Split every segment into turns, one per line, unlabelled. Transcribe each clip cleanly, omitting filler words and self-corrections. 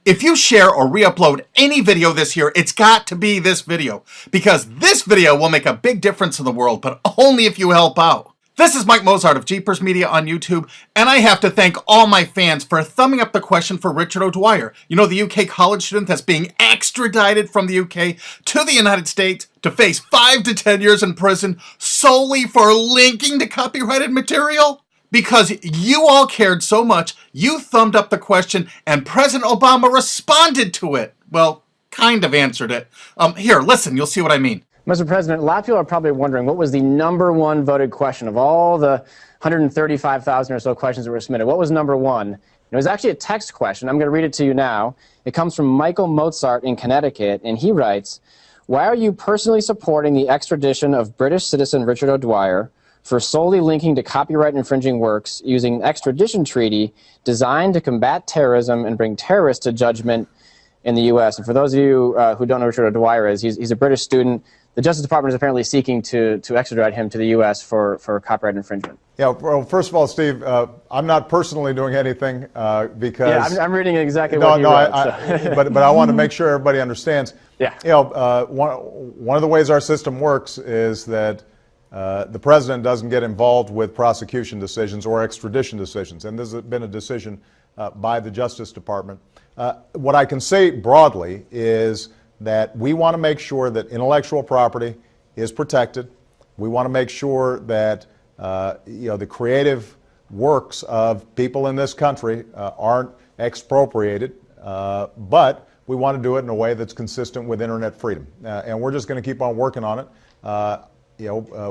If you share or re-upload any video this year, it's got to be this video, because this video will make a big difference in the world, but only if you help out. This is Mike Mozart of Jeepers Media on YouTube, and I have to thank all my fans for thumbing up the question for Richard O'Dwyer. You know, the UK college student that's being extradited from the UK to the United States to face 5 to 10 years in prison solely for linking to copyrighted material? Because you all cared so much, you thumbed up the question and President Obama responded to it. Well, kind of answered it. Here, listen, you'll see what I mean.
Mr. President, a lot of people are probably wondering what was the #1 voted question of all the 135,000 or so questions that were submitted. What was #1? It was actually a text question. I'm going to read it to you now. It comes from Michael Mozart in Connecticut, and he writes, "Why are you personally supporting the extradition of British citizen Richard O'Dwyer for solely linking to copyright infringing works using an extradition treaty designed to combat terrorism and bring terrorists to judgment in the U.S.? And for those of you who don't know who Richard O'Dwyer is, he's a British student. The Justice Department is apparently seeking to extradite him to the U.S. for copyright infringement."
Yeah, well, first of all, Steve, I'm not personally doing anything because...
Yeah, I'm reading exactly what you wrote.
But I want to make sure everybody understands.
Yeah.
You know, one of the ways our system works is that the president doesn't get involved with prosecution decisions or extradition decisions, and this has been a decision by the Justice Department. What I can say broadly is that we want to make sure that intellectual property is protected. We want to make sure that the creative works of people in this country aren't expropriated, but we want to do it in a way that's consistent with internet freedom, and we're just going to keep on working on it.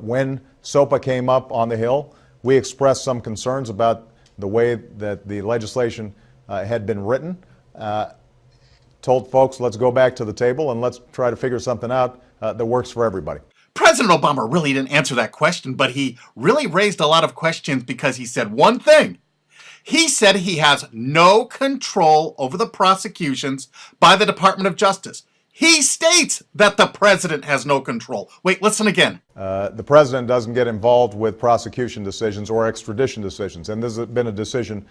When SOPA came up on the Hill, we expressed some concerns about the way that the legislation had been written. Told folks, let's go back to the table and let's try to figure something out that works for everybody.
President Obama really didn't answer that question, but he really raised a lot of questions because he said one thing. He said he has no control over the prosecutions by the Department of Justice. He states that the president has no control. Wait, listen again.
The president doesn't get involved with prosecution decisions or extradition decisions, and this has been a decision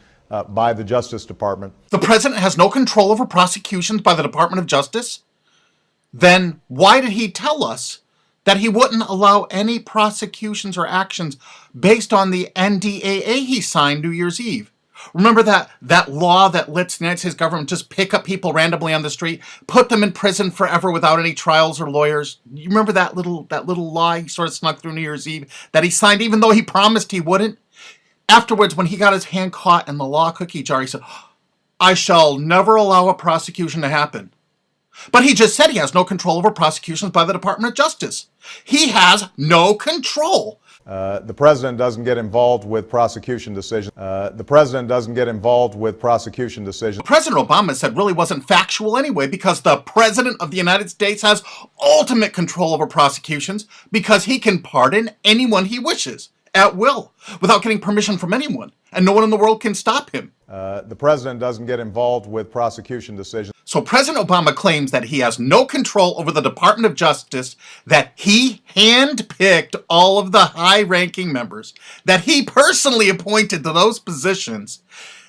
by the Justice Department.
The president has no control over prosecutions by the Department of Justice? Then why did he tell us that he wouldn't allow any prosecutions or actions based on the MPAA he signed New Year's Eve? Remember that law that lets the United States government just pick up people randomly on the street, put them in prison forever without any trials or lawyers? You remember that little law he sort of snuck through New Year's Eve that he signed even though he promised he wouldn't? Afterwards, when he got his hand caught in the law cookie jar, he said, "I shall never allow a prosecution to happen." But he just said he has no control over prosecutions by the Department of Justice. He has no control.
The president doesn't get involved with prosecution decisions. The president doesn't get involved with prosecution decisions.
President Obama said really wasn't factual anyway, because the president of the United States has ultimate control over prosecutions because he can pardon anyone he wishes at will without getting permission from anyone, and no one in the world can stop him.
The president doesn't get involved with prosecution decisions.
So President Obama claims that he has no control over the Department of Justice, that he handpicked all of the high-ranking members, that he personally appointed to those positions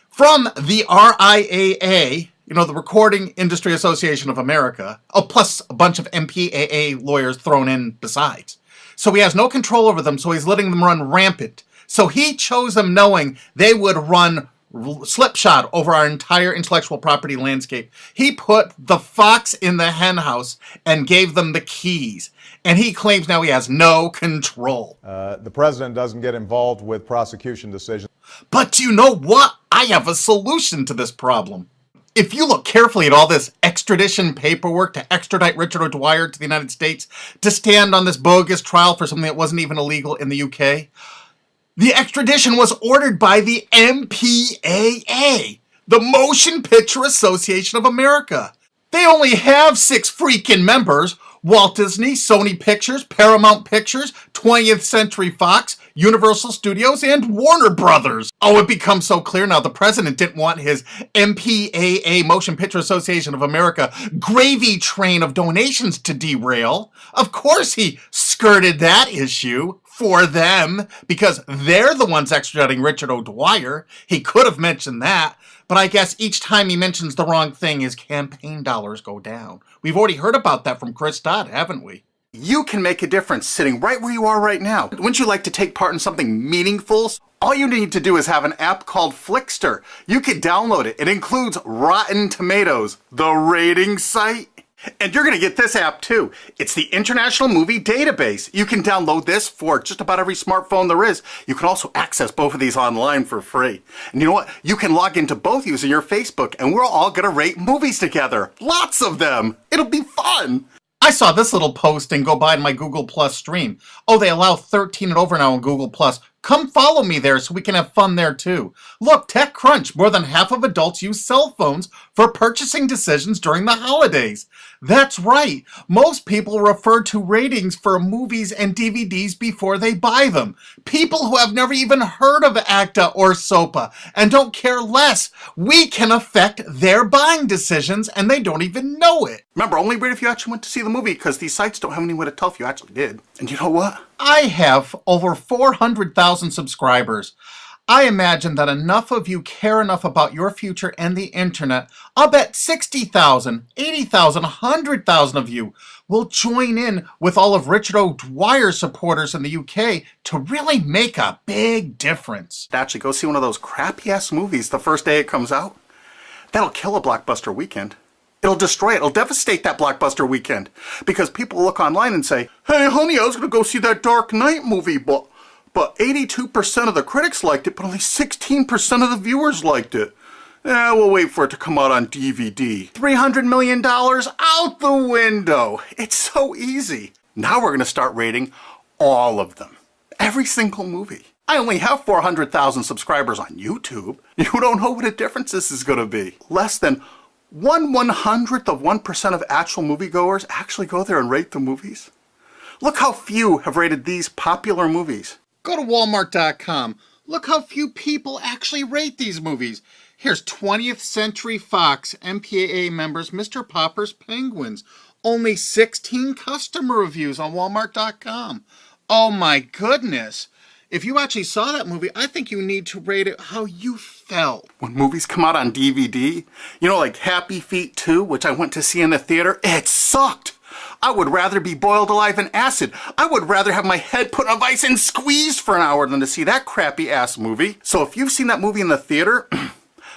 from the RIAA, the Recording Industry Association of America, plus a bunch of MPAA lawyers thrown in besides. So he has no control over them, so he's letting them run rampant. So he chose them knowing they would run slipshod over our entire intellectual property landscape. He put the fox in the hen house and gave them the keys. And he claims now he has no control.
The president doesn't get involved with prosecution decisions.
But you know what? I have a solution to this problem. If you look carefully at all this extradition paperwork to extradite Richard O'Dwyer to the United States to stand on this bogus trial for something that wasn't even illegal in the UK, the extradition was ordered by the MPAA, the Motion Picture Association of America. They only have 6 freaking members: Walt Disney, Sony Pictures, Paramount Pictures, 20th Century Fox, Universal Studios, and Warner Brothers. Oh, it becomes so clear now the president didn't want his MPAA, Motion Picture Association of America, gravy train of donations to derail. Of course he skirted that issue for them, because they're the ones extraditing Richard O'Dwyer. He could have mentioned that, But I guess each time he mentions the wrong thing, his campaign dollars go down. We've already heard about that from Chris Dodd, haven't we? You can make a difference sitting right where you are right now. Wouldn't you like to take part in something meaningful? All you need to do is have an app called Flickster. You can download it. It includes Rotten Tomatoes, the rating site. And you're going to get this app too. It's the International Movie Database. You can download this for just about every smartphone there is. You can also access both of these online for free. And you know what? You can log into both using your Facebook, and we're all going to rate movies together. Lots of them. It'll be fun. I saw this little post and go by in my Google Plus stream. Oh, they allow 13 and over now on Google Plus. Come follow me there so we can have fun there too. Look, TechCrunch, more than half of adults use cell phones for purchasing decisions during the holidays. That's right. Most people refer to ratings for movies and DVDs before they buy them. People who have never even heard of ACTA or SOPA and don't care less. We can affect their buying decisions and they don't even know it. Remember, only rate if you actually went to see the movie because these sites don't have any way to tell if you actually did. And you know what? I have over 400,000 subscribers. I imagine that enough of you care enough about your future and the internet. I'll bet 60,000, 80,000, 100,000 of you will join in with all of Richard O'Dwyer's supporters in the UK to really make a big difference. Actually, go see one of those crappy-ass movies the first day it comes out. That'll kill a blockbuster weekend. It'll destroy it. It'll devastate that blockbuster weekend. Because people look online and say, hey, honey, I was going to go see that Dark Knight movie, but 82% of the critics liked it, but only 16% of the viewers liked it. We'll wait for it to come out on DVD. $300 million out the window. It's so easy. Now we're going to start rating all of them. Every single movie. I only have 400,000 subscribers on YouTube. You don't know what a difference this is going to be. Less than 1/100th of 1% of actual moviegoers actually go there and rate the movies. Look how few have rated these popular movies. Go to Walmart.com. Look how few people actually rate these movies. Here's 20th Century Fox MPAA members, Mr. Popper's Penguins. Only 16 customer reviews on Walmart.com. Oh my goodness. If you actually saw that movie, I think you need to rate it how you felt. When movies come out on DVD, you know, like Happy Feet 2, which I went to see in the theater, it sucked. I would rather be boiled alive in acid. I would rather have my head put in a vice and squeezed for an hour than to see that crappy ass movie. So if you've seen that movie in the theater,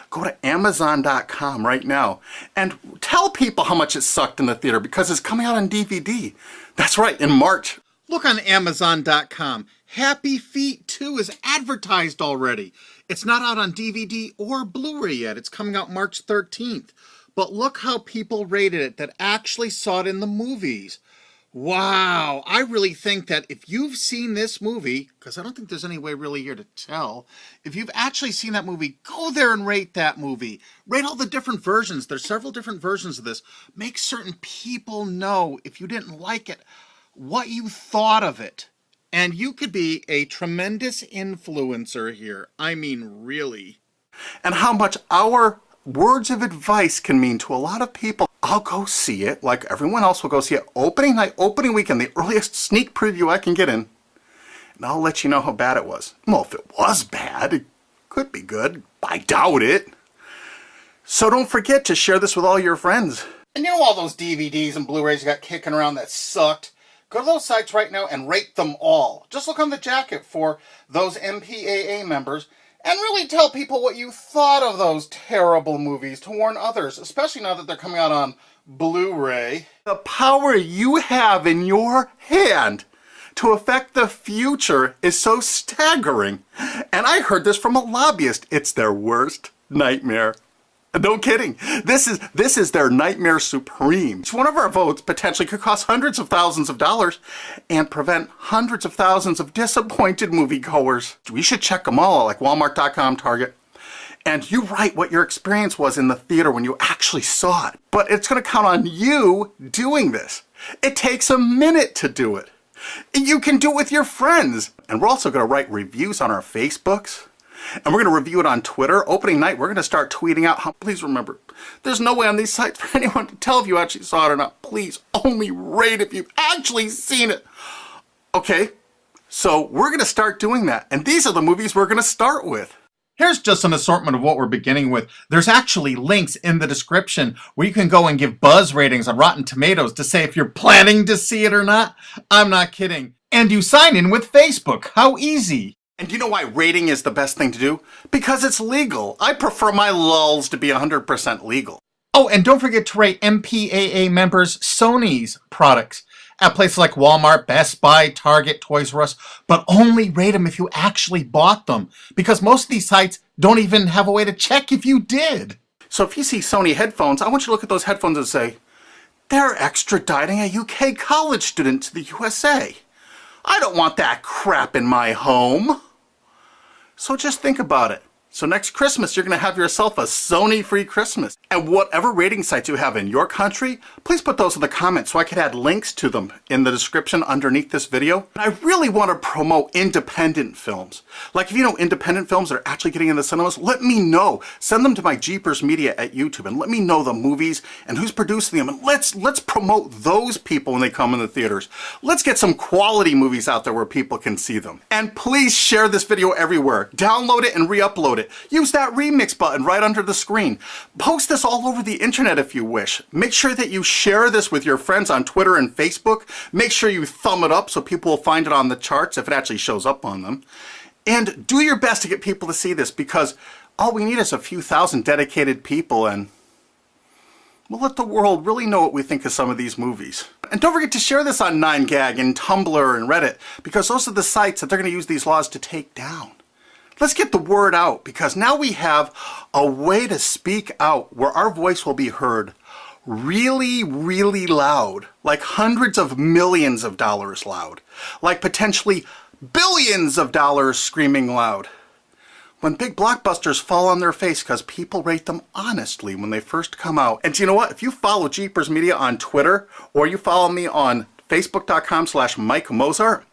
go to Amazon.com right now and tell people how much it sucked in the theater because it's coming out on DVD. That's right, in March. Look on Amazon.com. Happy Feet 2 is advertised already. It's not out on DVD or Blu-ray yet. It's coming out March 13th. But look how people rated it that actually saw it in the movies. Wow, I really think that if you've seen this movie, because I don't think there's any way really here to tell, if you've actually seen that movie, go there and rate that movie. Rate all the different versions. There's several different versions of this. Make certain people know, if you didn't like it, what you thought of it. And you could be a tremendous influencer here. I mean, really. And how much our words of advice can mean to a lot of people. I'll go see it, like everyone else will go see it, opening night, opening weekend, the earliest sneak preview I can get in. And I'll let you know how bad it was. Well, if it was bad, it could be good. I doubt it. So don't forget to share this with all your friends. And you know all those DVDs and Blu-rays you got kicking around that sucked? Go to those sites right now and rate them all. Just look on the jacket for those MPAA members and really tell people what you thought of those terrible movies to warn others, especially now that they're coming out on Blu-ray. The power you have in your hand to affect the future is so staggering. And I heard this from a lobbyist. It's their worst nightmare. No kidding. This is their nightmare supreme. Each one of our votes potentially could cost hundreds of thousands of dollars and prevent hundreds of thousands of disappointed moviegoers. We should check them all, like Walmart.com, Target. And you write what your experience was in the theater when you actually saw it. But it's going to count on you doing this. It takes a minute to do it. You can do it with your friends. And we're also going to write reviews on our Facebooks. And we're going to review it on Twitter. Opening night, we're going to start tweeting out how, please remember, there's no way on these sites for anyone to tell if you actually saw it or not. Please only rate if you've actually seen it. Okay, so we're going to start doing that. And these are the movies we're going to start with. Here's just an assortment of what we're beginning with. There's actually links in the description where you can go and give buzz ratings on Rotten Tomatoes to say if you're planning to see it or not. I'm not kidding. And you sign in with Facebook. How easy. And do you know why rating is the best thing to do? Because it's legal. I prefer my lulls to be 100% legal. Oh, and don't forget to rate MPAA members Sony's products at places like Walmart, Best Buy, Target, Toys R Us, but only rate them if you actually bought them, because most of these sites don't even have a way to check if you did. So if you see Sony headphones, I want you to look at those headphones and say, they're extraditing a UK college student to the USA. I don't want that crap in my home. So just think about it. So next Christmas, you're going to have yourself a Sony-free Christmas. And whatever rating sites you have in your country, please put those in the comments so I can add links to them in the description underneath this video. And I really want to promote independent films. Like if you know independent films that are actually getting in the cinemas, let me know. Send them to my Jeepers Media at YouTube and let me know the movies and who's producing them. And let's promote those people when they come in the theaters. Let's get some quality movies out there where people can see them. And please share this video everywhere. Download it and re-upload it. Use that remix button right under the screen. Post this all over the internet if you wish. Make sure that you share this with your friends on Twitter and Facebook. Make sure you thumb it up so people will find it on the charts if it actually shows up on them. And do your best to get people to see this, because all we need is a few thousand dedicated people, and we'll let the world really know what we think of some of these movies. And don't forget to share this on 9gag and Tumblr and Reddit, because those are the sites that they're going to use these laws to take down. Let's get the word out, because now we have a way to speak out where our voice will be heard really, really loud, like hundreds of millions of dollars loud, like potentially billions of dollars screaming loud. When big blockbusters fall on their face because people rate them honestly when they first come out. And you know what? If you follow Jeepers Media on Twitter, or you follow me on Facebook.com/Mike Mozart,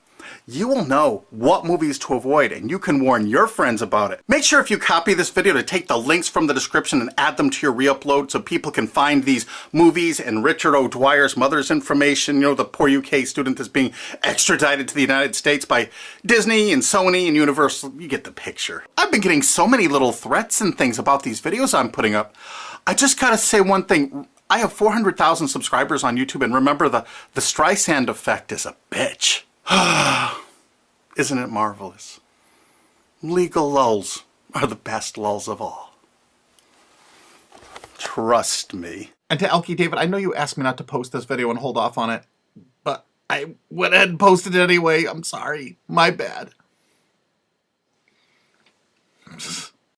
you will know what movies to avoid, and you can warn your friends about it. Make sure if you copy this video to take the links from the description and add them to your re-upload so people can find these movies and Richard O'Dwyer's mother's information. You know, the poor UK student is being extradited to the United States by Disney and Sony and Universal. You get the picture. I've been getting so many little threats and things about these videos I'm putting up. I just gotta say one thing. I have 400,000 subscribers on YouTube, and remember, the Streisand effect is a bitch. Isn't it marvelous? Legal lulls are the best lulls of all. Trust me. And to Elkie David, I know you asked me not to post this video and hold off on it, but I went ahead and posted it anyway. I'm sorry. My bad.